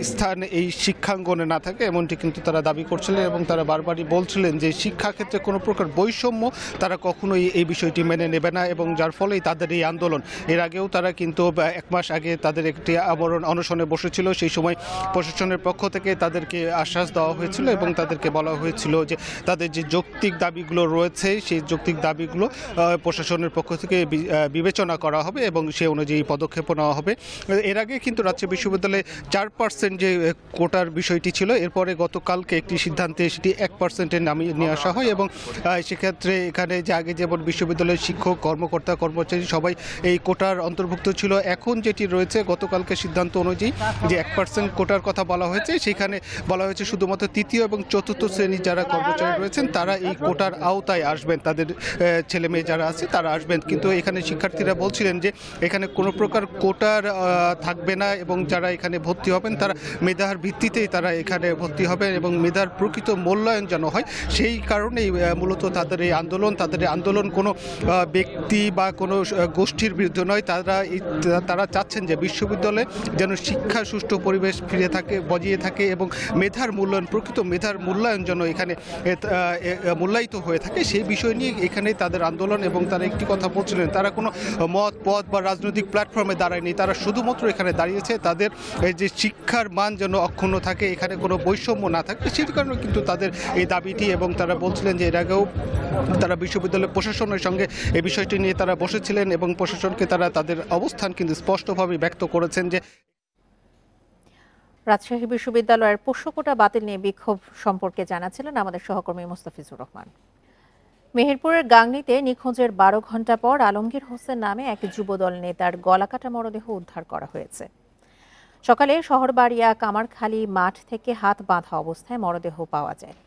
স্থান এই শিক্ষাঙ্গনে না থাকে, এমনটি কিন্তু তারা দাবি করছিলেন এবং তারা বারবারই বলছিলেন যে শিক্ষাক্ষেত্রে কোনো প্রকার বৈষম্য তারা কখনোই এই বিষয়টি মেনে নেবে না এবং যার ফলেই তাদের এই আন্দোলন। এর আগেও তারা কিন্তু 1 মাস আগে তাদের একটি আমরণ অনশনে বসেছিল, সেই সময় প্রশাসনের পক্ষ থেকে তাদেরকে আশ্বাস দেওয়া হয়েছিল এবং তাদেরকে বলা হয়েছিল যে তাদের যে যৌক্তিক দাবিগুলো রয়েছে সেই যৌক্তিক দাবিগুলো প্রশাসনের পক্ষ থেকে বিবেচনা করা হবে এবং সে অনুযায়ী পদক্ষেপ নেওয়া হবে। এর আগে কিন্তু রাজশাহী বিশ্ববিদ্যালয়ে 4% যে কোটার বিষয়টি ছিল, এরপরে গতকালকে একটি সিদ্ধান্তে সেটি 1%-এ নামিয়ে নিয়ে আসা হয় এবং সেক্ষেত্রে এখানে যে আগে যেমন বিশ্ববিদ্যালয়ের শিক্ষক, কর্মকর্তা, কর্মচারী সবাই এই কোটার অন্তর্ভুক্ত ছিল, এখন যেটি রয়েছে গতকালকে সিদ্ধান্ত অনুযায়ী যে 1% কোটার কথা বলা হয়েছে, সেখানে বলা হয়েছে শুধুমাত্র তৃতীয় এবং চতুর্থ শ্রেণীর যারা কর্মচারী রয়েছেন তারা এই কোটার আওতায় আসবেন, তাদের ছেলে মেয়ে যারা আছে তারা আসবেন। কিন্তু এখানে শিক্ষার্থীরা বলছিলেন যে এখানে কোনো প্রকার কোটার থাকবে না এবং যারা এখানে ভর্তি হবেন তারা মেধার ভিত্তিতেই তারা এখানে ভর্তি হবেন এবং মেধার প্রকৃত মূল্যায়ন যেন হয়, সেই কারণেই মূলত তাদের এই আন্দোলন কোনো ব্যক্তি বা কোনো গোষ্ঠীর বিরুদ্ধে নয়। তারা চাচ্ছেন যে বিশ্ববিদ্যালয়ে যেন শিক্ষা সুষ্ঠু পরিবেশ ফিরে থাকে, বজিয়ে থাকে এবং মেধার মূল্যায়ন, প্রকৃত মেধার মূল্যায়ন যেন এখানে মূল্যায়িত হয়ে থাকে, সেই বিষয় নিয়ে এখানে তাদের আন্দোলন। এবং তারা একটি কথা বলছিলেন, তারা কোনো মত পথ বা রাজনৈতিক প্ল্যাটফর্মে দাঁড়ায়নি, তারা শুধুমাত্র এখানে দাঁড়িয়েছে তাদের যে শিক্ষার মান যেন অক্ষুণ্ণ থাকে, এখানে কোনো বৈষম্য না থাকে, সেই কারণে কিন্তু তাদের এই দাবিটি। এবং তারা বলছিলেন যে এর আগেও তারা বিশ্ববিদ্যালয় প্রশাসনের সঙ্গে এই বিষয়টি নিয়ে তারা বসেছিলেন এবং প্রশাসনকে তারা তাদের অবস্থান কিন্তু স্পষ্টভাবে ব্যক্ত করেছেন যে রাজশাহী বিশ্ববিদ্যালয়ের পোষ্য কোটা বাতিল নিয়ে বিক্ষোভ সম্পর্কে জানাচ্ছিলেন আমাদের সহকর্মী মোস্তাফিজুর রহমান। মেহেরপুরের গাংনীতে নিখোঁজের 12 ঘণ্টা পর আলমগীর হোসেন নামে এক যুবদল নেতার গলাকাটা মরদেহ উদ্ধার করা হয়েছে। সকালে শহরবাড়িয়া কামারখালী মাঠ থেকে হাত বাঁধা অবস্থায় মরদেহ পাওয়া যায়।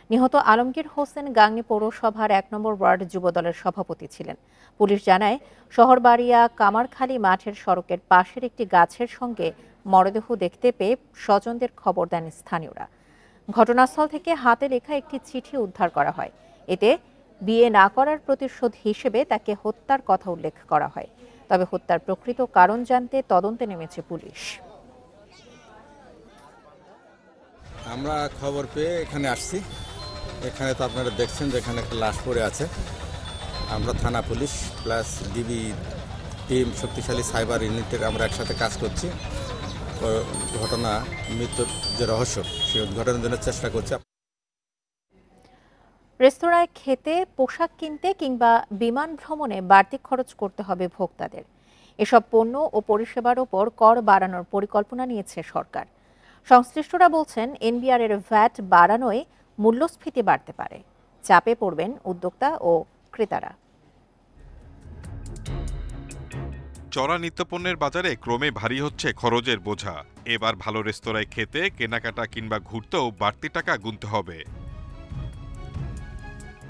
নিহত আলমগীর হোসেন গাংনী পৌরসভার 1 নম্বর ওয়ার্ড যুবদলের সভাপতি ছিলেন। পুলিশ জানায় শহরবাড়িয়া কামারখালী মাঠের সড়কের পাশের একটি গাছের সঙ্গে মরদেহ দেখতে পেয়ে স্বজনদের খবর দেন স্থানীয়রা। ঘটনাস্থল থেকে হাতে লেখা একটি চিঠি উদ্ধার করা হয়। এতে বিয়ে না করার প্রতিশোধ হিসেবে তাকে হত্যার কথা উল্লেখ করা হয়। তবে হত্যার প্রকৃত কারণ জানতে তদন্তে নেমেছে পুলিশ। আমরা খবর পেয়ে এখানে আসছি। এখানে তো আপনারা দেখছেন যে এখানে একটা লাশ পড়ে আছে। আমরা থানা পুলিশ প্লাস ডিবি টিম, শক্তিশালী সাইবার ইউনিটের আমরা একসাথে কাজ করছি। ঘটনা মৃত্যুর যে রহস্য সেই উদ্ঘাটনের জন্য চেষ্টা করছি। রেস্তোরাঁয় খেতে, পোশাক কিনতে কিংবা বিমান ভ্রমণে বাড়তি খরচ করতে হবে ভোক্তাদের। এসব পণ্য ও পরিষেবার ওপর কর বাড়ানোর পরিকল্পনা নিয়েছে সরকার। সংশ্লিষ্টরা বলছেন এনবিআর এর ভ্যাট বাড়ানোয় মূল্যস্ফীতি বাড়তে পারে, চাপে পড়বেন উদ্যোক্তা ও ক্রেতারা। চড়া নিত্যপণ্যের বাজারে ক্রমে ভারী হচ্ছে খরচের বোঝা। এবার ভালো রেস্তোরাঁয় খেতে, কেনাকাটা কিংবা ঘুরতেও বাড়তি টাকা গুনতে হবে।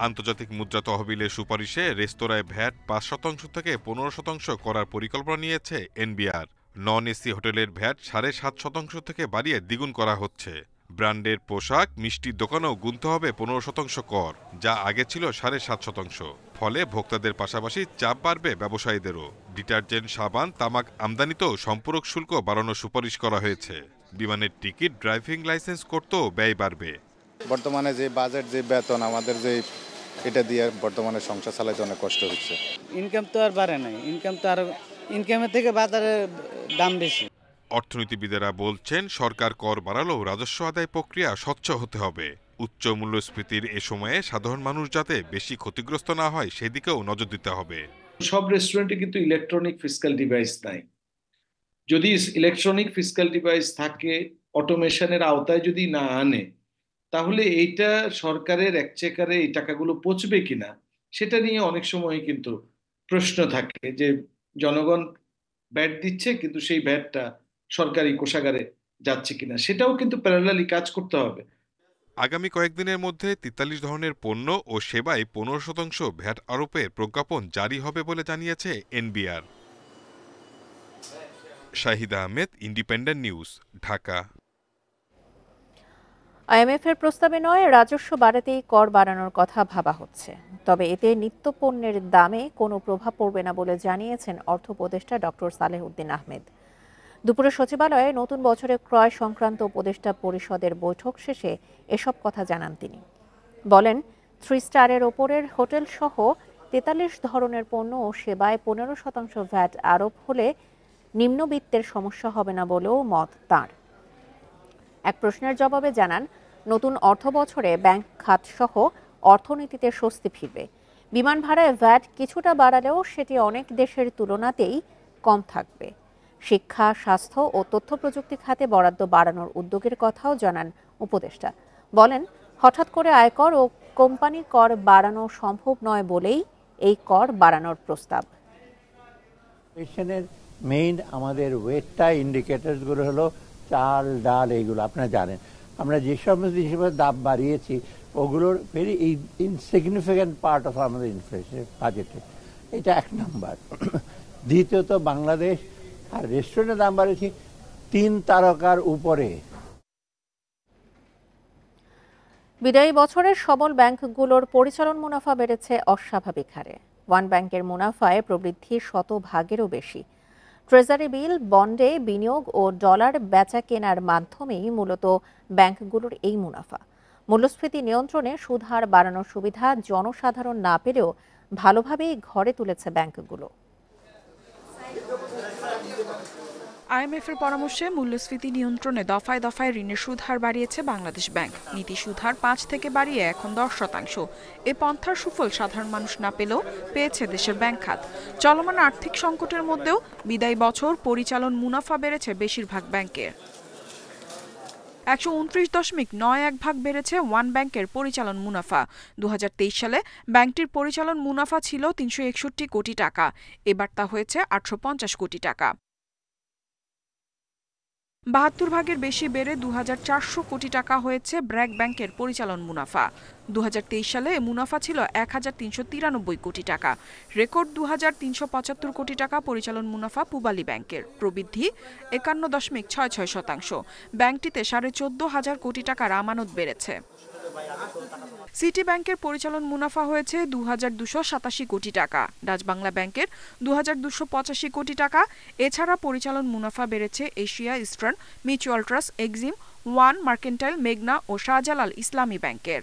আন্তর্জাতিক মুদ্রা তহবিলের সুপারিশে রেস্তোরাঁয় ভ্যাট 5% থেকে 15% করার পরিকল্পনা নিয়েছে এনবিআর। নন এসি হোটেলের ভ্যাট 7.5% থেকে বাড়িয়ে দ্বিগুণ করা হচ্ছে। ব্র্যান্ডের পোশাক, মিষ্টির দোকানেও গুনতে হবে 15% কর, যা আগে ছিল 7.5%। ফলে ভোক্তাদের পাশাপাশি চাপ বাড়বে ব্যবসায়ীদেরও। ডিটারজেন্ট, সাবান, তামাক আমদানিতেও সম্পূরক শুল্ক বাড়ানোর সুপারিশ করা হয়েছে। বিমানের টিকিট, ড্রাইভিং লাইসেন্স করতেও ব্যয় বাড়বে। বর্তমানে যে বাজেট, যে বেতন, আমাদের যে এটা দিয়ে বর্তমানে সংসার চালাতে অনেক কষ্ট হচ্ছে। ইনকাম তো আর বাড়ে নাই, ইনকামের থেকে বাজারের দাম বেশি। অর্থনীতিবিদেরা বলছেন, সরকার কর বাড়ালেও রাজস্ব আদায় প্রক্রিয়া স্বচ্ছ হতে হবে। উচ্চ মূল্যস্ফীতির এ সময়ে সাধারণ মানুষ যাতে বেশি ক্ষতিগ্রস্ত না হয় সেদিকেও নজর দিতে হবে। সব রেস্টুরেন্টে কিন্তু ইলেকট্রনিক ফিসক্যাল ডিভাইস নাই। যদি ইলেকট্রনিক ফিসক্যাল ডিভাইস থাকে, অটোমেশনের আওতায় যদি না আনে, তাহলে এইটা সরকারের একচেকারে এই টাকাগুলো পৌঁছবে কিনা সেটা নিয়ে অনেক সময় কিন্তু প্রশ্ন থাকে, যে জনগণ ভ্যাট দিচ্ছে কিন্তু সেই ভ্যাটটা সরকারি কোষাগারে যাচ্ছে কিনা, সেটাও কিন্তু প্যারালালি কাজ করতে হবে। আগামী কয়েকদিনের মধ্যে 43 ধরনের পণ্য ও সেবায় 15% ভ্যাট আরোপের প্রজ্ঞাপন জারি হবে বলে জানিয়েছে NBR. Shahid Ahmed, independent news, Dhaka. আইএমএফের প্রস্তাবে নয়, রাজস্ব বাড়াতেই কর বাড়ানোর কথা ভাবা হচ্ছে। তবে এতে নিত্যপণ্যের দামে কোনো প্রভাব পড়বে না বলে জানিয়েছেন অর্থ উপদেষ্টা ডক্টর সালেহ উদ্দিন আহমেদ। দুপুরে সচিবালয়ে নতুন বছরের ক্রয় সংক্রান্ত উপদেষ্টা পরিষদের বৈঠক শেষে এসব কথা জানান তিনি। বলেন, 3 স্টারের ওপরের হোটেল সহ 43 ধরনের পণ্য ও সেবায় 15% ভ্যাট আরোপ হলে নিম্নবিত্তের সমস্যা হবে না বলেও মত তাঁর। এক প্রশ্নের জবাবে জানান, নতুন অর্থ বছরে ব্যাংক খাত সহ অর্থনীতিতে স্বস্তি ফিরবে। বিমান ভাড়ায় ভ্যাট কিছুটা বাড়ালেও সেটি অনেক দেশের তুলনাতেই কম থাকবে। শিক্ষা, স্বাস্থ্য ও তথ্য প্রযুক্তি খাতে বরাদ্দ বাড়ানোর উদ্যোগের কথাও জানান উপদেষ্টা। বলেন, হঠাৎ করে আয়কর ও কোম্পানি কর বাড়ানো সম্ভব নয় বলেই এই কর বাড়ানোর প্রস্তাব। মেইন আমাদের ওয়েটটা ইন্ডিকেটরসগুলো হলো চাল, ডাল, এইগুলো আপনারা জানেন। আমরা যে সমস্ত জিনিসের দাম বাড়িয়েছি ওগুলোর ভেরি ইনসিগনিফিক্যান্ট পার্ট অফ আমাদের ইনফ্লেশন বাজেটে। এটা 1 নাম্বার। দ্বিতীয়ত, বাংলাদেশ আর রেস্টুরেন্টের দাম বাড়িয়েছি 3 তারকার উপরে। বিদায়ী বছরের সবল ব্যাংকগুলোর পরিচালন মুনাফা বেড়েছে অস্বাভাবিক হারে। ওয়ান ব্যাংকের মুনাফায় প্রবৃদ্ধি শতভাগেরও বেশি। ট্রেজারি বিল, বন্ডে বিনিয়োগ ও ডলার বেচা কেনার মাধ্যমেই মূলত ব্যাংকগুলোর এই মুনাফা। মূল্যস্ফীতি নিয়ন্ত্রণে সুদ হার বাড়ানোর সুবিধা জনসাধারণ না পেলেও ভালোভাবেই ঘরে তুলেছে ব্যাংকগুলো। আইএমএফের পরামর্শে মূল্যস্ফীতি নিয়ন্ত্রণে দফায় দফায় ঋণের সুদ হার বাড়িয়েছে বাংলাদেশ ব্যাংক। নীতি সুদ হার 5 থেকে বাড়িয়ে এখন 10%। এ পন্থার সুফল সাধারণ মানুষ না পেলেও পেয়েছে দেশের ব্যাংক খাত। চলমান আর্থিক সংকটের মধ্যেও বিদায়ী বছর পরিচালন মুনাফা বেড়েছে বেশিরভাগ ব্যাংকের। 129.91 বেড়েছে ওয়ান ব্যাংকের পরিচালন মুনাফা। 2023 সালে ব্যাংকটির পরিচালন মুনাফা ছিল 361 কোটি টাকা, এবার তা হয়েছে 850 কোটি টাকা। 72 ভাগের বেশি বেড়ে 2400 কোটি টাকা হয়েছে ব্র্যাক ব্যাংকের পরিচালন মুনাফা। 2023 সালে এ মুনাফা ছিল 1393 কোটি টাকা। রেকর্ড 2375 কোটি টাকা পরিচালন মুনাফা পূবালী ব্যাংকের। প্রবৃদ্ধি 51.66%। ব্যাংকটিতে 14,500 কোটি টাকার আমানত বেড়েছে। সিটি ব্যাংকের পরিচালন মুনাফা হয়েছে 2287 কোটি টাকা। ডাচ বাংলা ব্যাংকের 2285 কোটি টাকা। এছাড়া পরিচালন মুনাফা বেড়েছে Asia eastern, mutual trust, Exim, one, mercantile, মেঘনা ও শাহজালাল ইসলামী ব্যাংকের।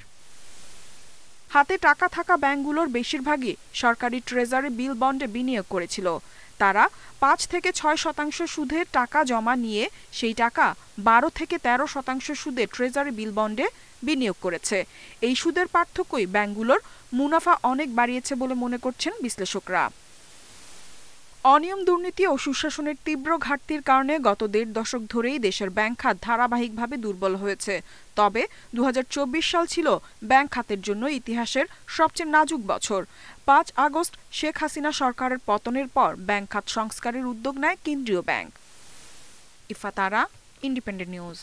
হাতে টাকা থাকা ব্যাংকগুলোর বেশিরভাগই সরকারি ট্রেজারি বিল বন্ডে বিনিয়োগ করেছিল। তারা 5 থেকে 6% সুদে টাকা জমা নিয়ে সেই টাকা 12 থেকে 13% সুদে ট্রেজারি বিল বন্ডে বিনিয়োগ করেছে। এই সুদের পার্থক্যই ব্যাংকগুলোর মুনাফা অনেক বাড়িয়েছে বলে মনে করছেন বিশ্লেষকরা। অনিয়ম, দুর্নীতি ও সুশাসনের তীব্র ঘাটতির কারণে গত 1.5 দশক ধরেই দেশের ব্যাংক খাত ধারাবাহিকভাবে দুর্বল হয়েছে। তবে 2024 সাল ছিল ব্যাংক খাতের জন্য ইতিহাসের সবচেয়ে নাজুক বছর। 5 আগস্ট শেখ হাসিনা সরকারের পতনের পর ব্যাংক খাত সংস্কারের উদ্যোগ নেয় কেন্দ্রীয় ব্যাংক। ইফাতারা, independent news.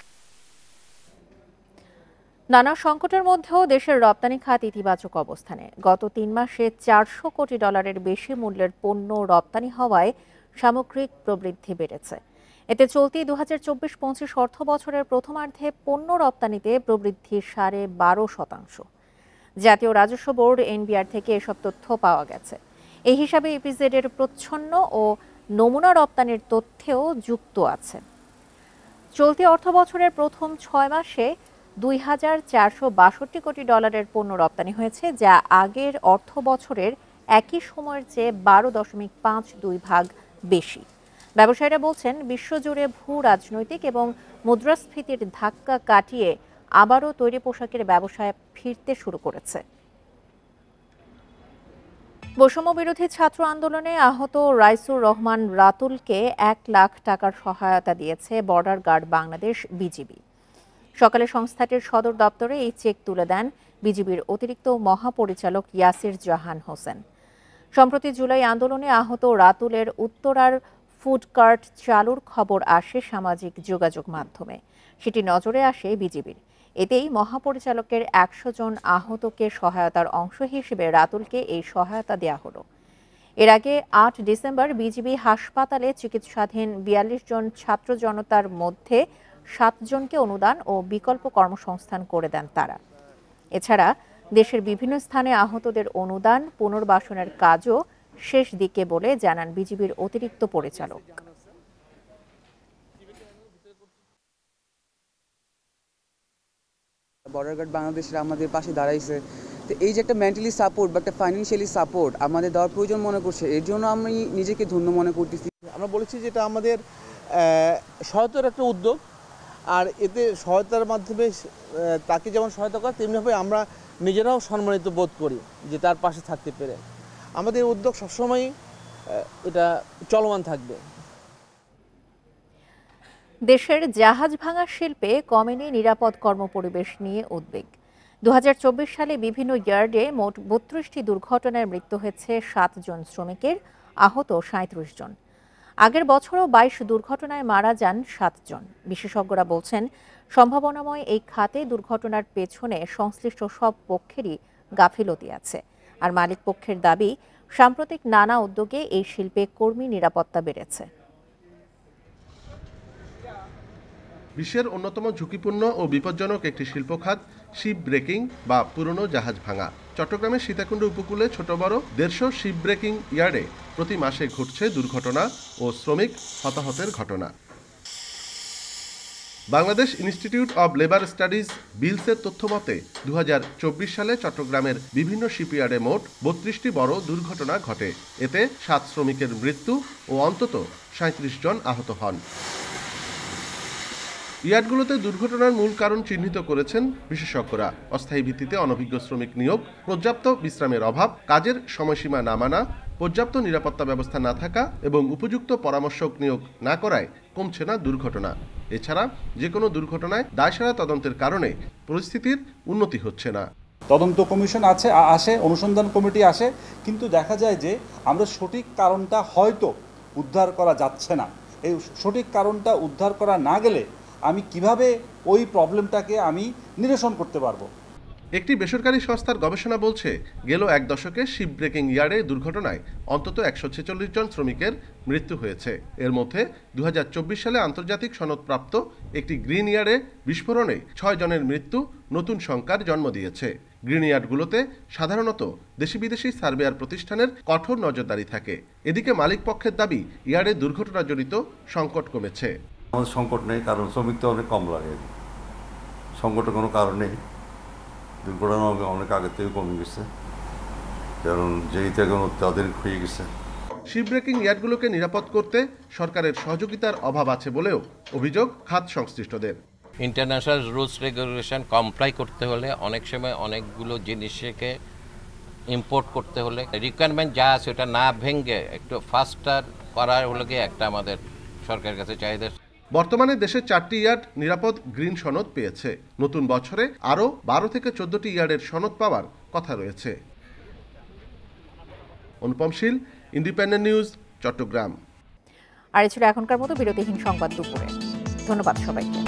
নানা সংকটের মধ্যেও দেশের রপ্তানি খাত ইতিবাচক অবস্থানে। গত 3 মাসে $400 কোটি বেশি মূল্যের পণ্য রপ্তানি হওয়ায় সামগ্রিক প্রবৃদ্ধি বেড়েছে। এতে চলতি 2024-25 অর্থ বছরের প্রথমার্ধে পণ্য রপ্তানিতে প্রবৃদ্ধি 12.5%। জাতীয় রাজস্ব বোর্ড এনবিআর থেকে এসব তথ্য পাওয়া গেছে। এই হিসাবে ইপিজেড এর প্রচ্ছন্ন ও নমুনা রপ্তানির তথ্যেও যুক্ত আছে। চলতি অর্থ বছরের প্রথম 6 মাসে $2,462 কোটি পণ্য রপ্তানি হয়েছে, যা আগের অর্থ বছরের একই সময়ের চেয়ে 12.52 ভাগ বেশি। ব্যবসায়ীরা বলছেন, বিশ্বজুড়ে ভূ রাজনৈতিক এবং মুদ্রাস্ফীতির ধাক্কা কাটিয়ে আবারও তৈরি পোশাকের ব্যবসায় ফিরতে শুরু করেছে। বৈষম্য বিরোধী ছাত্র আন্দোলনে আহত রাইসুর রহমান রাতুলকে 1 লাখ টাকার সহায়তা দিয়েছে বর্ডার গার্ড বাংলাদেশ বিজিবি। সকালে সংস্থাটির সদর দপ্তরে এই চেক তুলে দেন বিজিবির অতিরিক্ত মহাপরিচালক ইয়াসির জাহান হোসেন। সম্প্রতি জুলাই আন্দোলনে আহত রাতুলের উত্তরার ফুড কার্ট চালুর খবর আসে সামাজিক যোগাযোগ মাধ্যমে। সেটি নজরে আসে বিজিবির। এতেই মহাপরিচালকের 100 জন আহতকে সহায়তার অংশ হিসেবে রাতুলকে এই সহায়তা দেওয়া হলো। এর আগে 8 ডিসেম্বর বিজিবি হাসপাতালে চিকিৎসাধীন 42 জন ছাত্র জনতার মধ্যে 7 জনকে অনুদান ও বিকল্প কর্মসংস্থান করে দেন তারা। এছাড়া দেশের বিভিন্ন স্থানে আহতদের অনুদান পুনর্বাসনের কাজও শেষ দিকে বলে জানান বিজিবির অতিরিক্ত পরিচালক। বর্ডার গার্ড বাংলাদেশরা আমাদের পাশে দাঁড়াইছে, তো এই যে একটা মেন্টালি সাপোর্ট বা একটা ফাইন্যান্সিয়ালি সাপোর্ট আমাদের দেওয়ার প্রয়োজন মনে করছে, এর জন্য আমি নিজেকে ধন্য মনে করতেছি। আমরা বলেছি যে এটা আমাদের সহায়তার একটা উদ্যোগ, আর এতে সহায়তার মাধ্যমে তাকে যেমন সহায়তা করে তেমনিভাবে আমরা নিজেরাও সম্মানিত বোধ করি যে তার পাশে থাকতে পেরে। আমাদের উদ্যোগ সবসময়ই এটা চলমান থাকবে। দেশের জাহাজ ভাঙা শিল্পে কমেনি নিরাপদ কর্মপরিবেশ নিয়ে উদ্বেগ। 2024 সালে বিভিন্ন ইয়ার্ডে মোট 32টি দুর্ঘটনায় মৃত্যু হয়েছে 7 জন শ্রমিকের, আহত 37 জন। আগের বছরও 22 দুর্ঘটনায় মারা যান 7 জন। বিশেষজ্ঞরা বলছেন, সম্ভাবনাময় এই খাতে দুর্ঘটনার পেছনে সংশ্লিষ্ট সব পক্ষেরই গাফিলতি আছে। আর মালিক পক্ষের দাবি, সাম্প্রতিক নানা উদ্যোগে এই শিল্পে কর্মী নিরাপত্তা বেড়েছে। বিশ্বের অন্যতম ঝুঁকিপূর্ণ ও বিপজ্জনক একটি শিল্প খাত শিপ ব্রেকিং বা পুরনো জাহাজ ভাঙা। চট্টগ্রামের সীতাকুণ্ড উপকূলে ছোট বড় 150 শিপ ব্রেকিং ইয়ার্ডে প্রতি মাসে ঘটছে দুর্ঘটনা ও শ্রমিক হতাহতের ঘটনা। Bangladesh institute of labour studies বিলসের তথ্য মতে 2024 সালে চট্টগ্রামের বিভিন্ন শিপইয়ার্ডে মোট 32টি বড় দুর্ঘটনা ঘটে। এতে 7 শ্রমিকের মৃত্যু ও অন্তত 37 জন আহত হন। ইয়ার্ডগুলোতে দুর্ঘটনার মূল কারণ চিহ্নিত করেছেন বিশেষজ্ঞরা। অস্থায়ী ভিত্তিতে অনভিজ্ঞ শ্রমিক নিয়োগ, পর্যাপ্ত বিশ্রামের অভাব, কাজের সময়সীমা না মানা, পর্যাপ্ত নিরাপত্তা ব্যবস্থা না থাকা এবং উপযুক্ত পরামর্শক নিয়োগ না করায় কমছে না দুর্ঘটনা। এছাড়া যে কোনো দুর্ঘটনায় দায়সারা তদন্তের কারণে পরিস্থিতির উন্নতি হচ্ছে না। তদন্ত কমিশন আসে, অনুসন্ধান কমিটি আসে, কিন্তু দেখা যায় যে আমরা সঠিক কারণটা হয়তো উদ্ধার করা যাচ্ছে না। এই সঠিক কারণটা উদ্ধার করা না গেলে আমি কিভাবে ওই প্রবলেমটাকে আমি নিরসন করতে পারবো। একটি বেসরকারি সংস্থার গবেষণা বলছে, গেল 1 দশকে শিপ ব্রেকিং ইয়ার্ডে দুর্ঘটনায় অন্তত 146 জন শ্রমিকের মৃত্যু হয়েছে। এর মধ্যে 2024 সালে আন্তর্জাতিক সনদপ্রাপ্ত একটি গ্রিন ইয়ার্ডে বিস্ফোরণে 6 জনের মৃত্যু নতুন সংখ্যার জন্ম দিয়েছে। গ্রিন ইয়ার্ডগুলোতে সাধারণত দেশি বিদেশি সার্ভেয়ার প্রতিষ্ঠানের কঠোর নজরদারি থাকে। এদিকে মালিক পক্ষের দাবি, ইয়ার্ডে দুর্ঘটনাজনিত সংকট কমেছে। আমাদের সংকট নেই, কারণ শ্রমিক তো অনেক কম লাগে, সংকটের কোনো কারণ নেই। দুর্ঘটনা অনেক আগে থেকে কমে গেছে, কারণ যেইটা এখন অত্যাধুনিক হয়ে গেছে। শিপ ব্রেকিং ইয়ার্ডগুলোকে নিরাপদ করতে সরকারের সহযোগিতার অভাব আছে বলেও অভিযোগ খাত সংশ্লিষ্টদের। ইন্টারন্যাশনাল রুলস রেগুলেশন কমপ্লাই করতে হলে অনেক সময় অনেকগুলো জিনিসকে ইম্পোর্ট করতে হলে রিকোয়ারমেন্ট যা আছে ওটা না ভেঙে একটু ফাস্টার করার হলো গিয়ে একটা আমাদের সরকারের কাছে চাহিদা। বর্তমানে দেশে 4টি ইয়ার্ড নিরাপদ গ্রিন সনদ পেয়েছে। নতুন বছরে আরও 12 থেকে 14টি ইয়ার্ডের সনদ পাওয়ার কথা রয়েছে। অনুপম শীল, ইন্ডিপেন্ডেন্ট নিউজ, চট্টগ্রাম। আর এ ছিল এখনকার মতো বিরতিহীন সংবাদ দুপুরে। ধন্যবাদ সবাইকে।